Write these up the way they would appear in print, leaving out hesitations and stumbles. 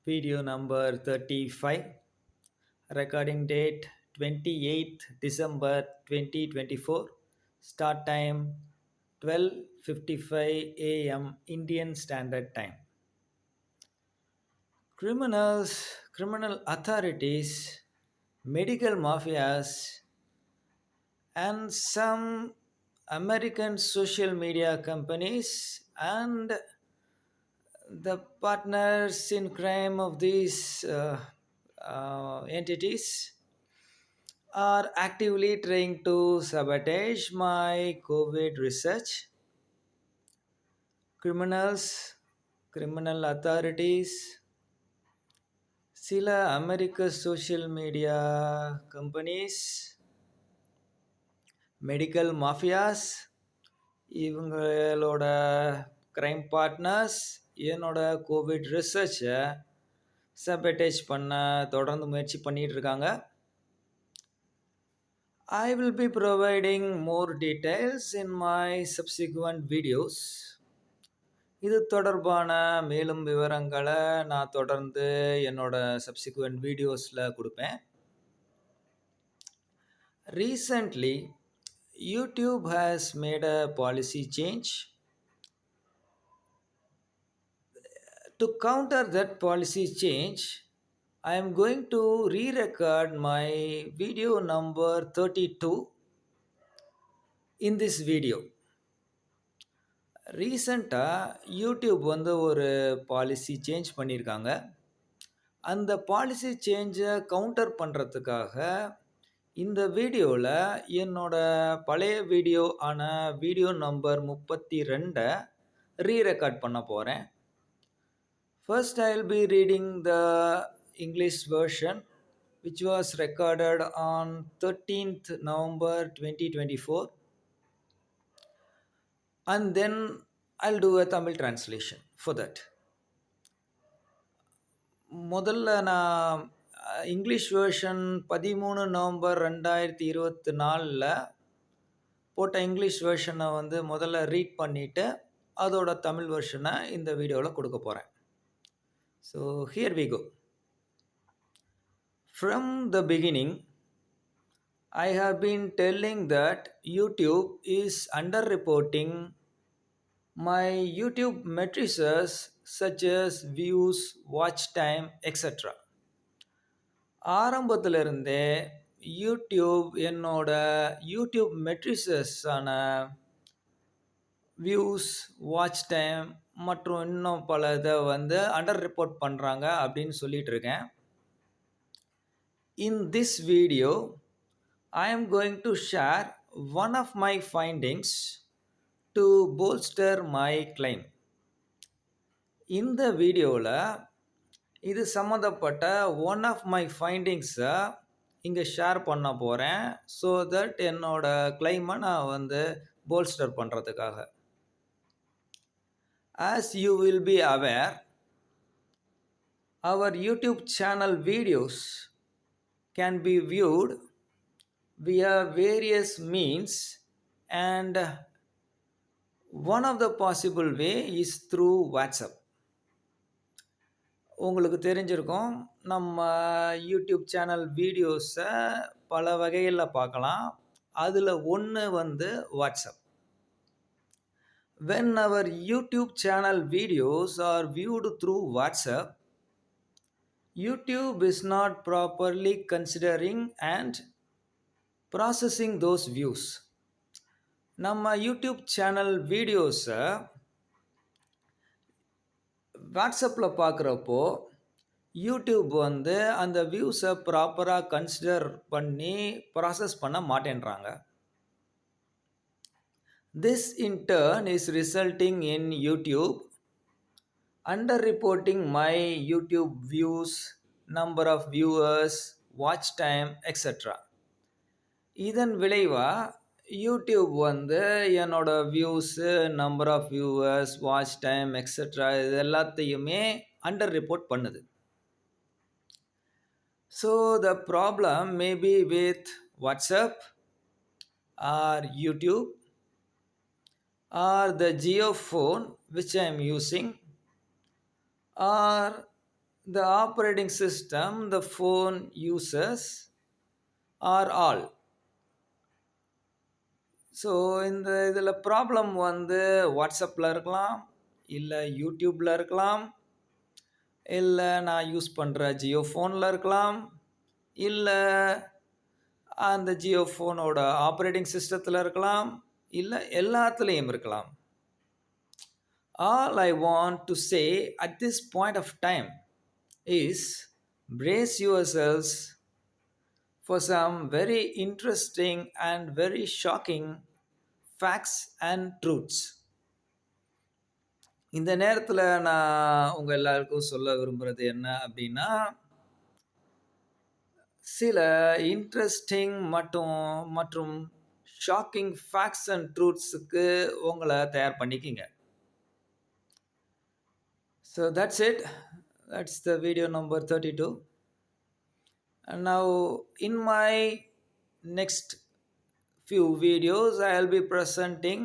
Video number 35. Recording date 28th December 2024. Start time 12:55 a.m. Indian Standard Time. Criminal authorities, medical mafias, and some American social media companies and the partners in crime of these entities are actively trying to sabotage my COVID research. Criminals, criminal authorities, சில அமெரிக்க social media companies, medical mafias, இவங்களோட crime partners என்னோட covid ரிசர்ச்சை sabotage பண்ண தொடர்ந்து முயற்சி பண்ணிகிட்டு இருக்காங்க. I will be providing more details in my subsequent videos. இது தொடர்பான மேலும் விவரங்களை நான் தொடர்ந்து என்னோட சப்சிக்வெண்ட் வீடியோஸில் கொடுப்பேன். Recently, YouTube has made a policy change. To counter that policy change, I am going to re-record my video number 32 in this video. ரீசண்டாக யூடியூப் ஒரு பாலிசி சேஞ்ச் பண்ணியிருக்காங்க. அந்த பாலிசி சேஞ்சை கவுண்டர் பண்ணுறதுக்காக இந்த வீடியோவில் என்னோட பழைய வீடியோ ஆன வீடியோ நம்பர் 32 ரீரெக்கார்ட் பண்ண போகிறேன். First, I'll be reading the English version, which was recorded on 13th November 2024. And then I'll do a Tamil translation for that. முதல்ல நான் இங்கிலீஷ் வெர்ஷன் 13 நவம்பர் 2024 போட்ட இங்கிலீஷ் வெர்ஷனை முதல்ல ரீட் பண்ணிவிட்டு அதோட தமிழ் வெர்ஷனை இந்த வீடியோவில் கொடுக்க போகிறேன். So here we go. From the beginning, I have been telling that YouTube is underreporting my YouTube matrices such as views, watch time, etc. ஆரம்பத்திலிருந்தே யூடியூப் என்னோட யூடியூப் மெட்ரிசஸ் ஆன வியூஸ், வாட்ச் டைம் மற்றும் இன்னும் பல இதை அண்டர் ரிப்போர்ட் பண்ணுறாங்க அப்படின்னு சொல்லிட்டு இருக்கேன். In this video, I am going to share one of my findings to bolster my claim. இந்த வீடியோவில் இது சம்மந்தப்பட்ட ஒன் ஆஃப் மை ஃபைண்டிங்ஸை இங்கே ஷேர் பண்ண போகிறேன். ஸோ தட் என்னோட கிளைமை நான் போல்ஸ்டர் பண்ணுறதுக்காக. As you will be aware, our YouTube channel videos can be viewed via various means, and one of the possible way is through WhatsApp. உங்களுக்கு தெரிஞ்சிருக்கும், நம்ம YouTube channel வீடியோஸை பல வகைகளில் பார்க்கலாம். அதில் ஒன்று WhatsApp. When our YouTube channel videos are viewed through WhatsApp, YouTube is not properly considering and processing those views. நம்ம யூடியூப் சேனல் வீடியோஸை வாட்ஸ்அப்பில் பார்க்குறப்போ யூடியூப் அந்த வியூஸை ப்ராப்பராக கன்சிடர் பண்ணி ப்ராசஸ் பண்ண மாட்டேன்றாங்க. This in turn is resulting in YouTube underreporting my YouTube views, number of viewers, watch time, etc. இதன் விளைவாக யூடியூப் என்னோட views, number of viewers, watch time, extra இது எல்லாத்தையுமே அண்டர் ரிப்போர்ட் பண்ணுது. So the problem may be with WhatsApp or YouTube or the Jio phone which I am using or the operating system the phone uses are all. So இந்த இதில் problem வந்து வாட்ஸ்அப்பில் இருக்கலாம், இல்லை யூடியூப்பில் இருக்கலாம், இல்லை நான் யூஸ் பண்ணுற ஜியோ ஃபோனில் இருக்கலாம், இல்லை அந்த ஜியோ ஃபோனோட ஆப்ரேட்டிங் சிஸ்டத்தில் இருக்கலாம், இல்லை எல்லாத்துலேயும் இருக்கலாம். All I want to say at this point of time is brace yourselves for some very interesting and very shocking facts and truths. இந்த நேரத்தில் நான் உங்கள் எல்லாருக்கும் சொல்ல விரும்புகிறது என்ன அப்படின்னா, சில இன்ட்ரெஸ்டிங் மற்றும் ஷாக்கிங் ஃபேக்ட்ஸ் அண்ட் ட்ரூத்ஸுக்கு உங்களை தயார் பண்ணிக்கிங்க. So that's it. That's the video number 32. And now in my next few videos, I'll be presenting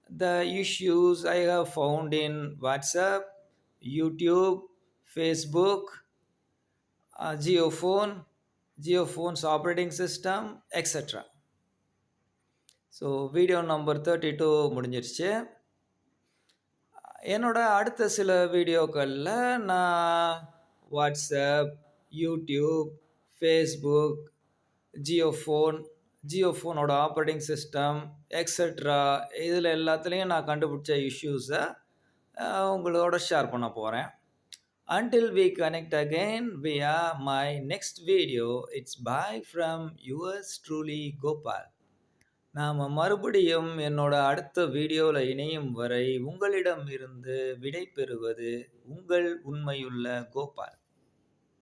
the issues I have found in WhatsApp, YouTube, Facebook, JioPhone's operating system, etc. So video number 32 முடிஞ்சிருச்சு. என்னோட அடுத்த சில வீடியோக்களில் நான் WhatsApp, YouTube, Facebook, ஜியோஃபோனோட operating system extra இதில் எல்லாத்துலேயும் நான் கண்டுபிடிச்ச இஷ்யூஸை உங்களோட ஷேர் பண்ண போகிறேன். Until we connect again via my next video, it's bye from yours truly Gopal. நாம் மறுபடியும் என்னோட அடுத்த வீடியோவில் இணையும் வரை உங்களிடம் இருந்து விடை பெறுவது உங்கள் உண்மையுள்ள கோபால்.